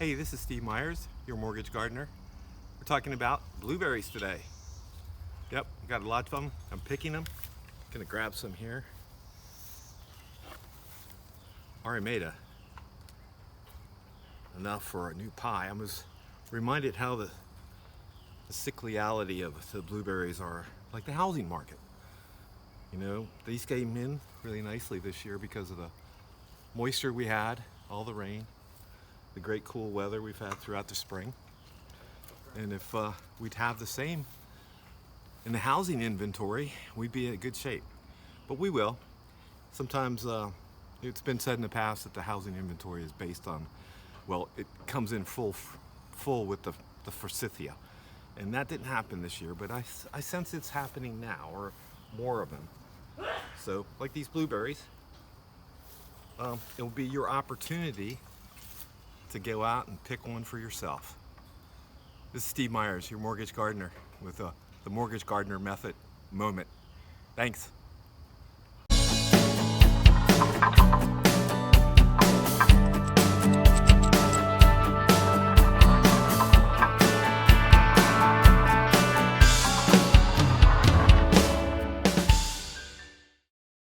Hey, this is Steve Myers, your mortgage gardener. We're talking about blueberries today. Yep, got a lot of them. I'm picking them. Gonna grab some here. Already made enough for a new pie. I was reminded how the cyclicality of the blueberries are like the housing market. You know, these came in really nicely this year because of the moisture we had, all the rain, the great cool weather we've had throughout the spring. And if we'd have the same in the housing inventory, we'd be in good shape. But we will. Sometimes it's been said in the past that the housing inventory is based on, well, it comes in full with the forsythia. And that didn't happen this year, but I sense it's happening now, or more of them. So, like these blueberries, it'll be your opportunity to go out and pick one for yourself. This is Steve Myers, your mortgage gardener, with the Mortgage Gardener Method moment. Thanks.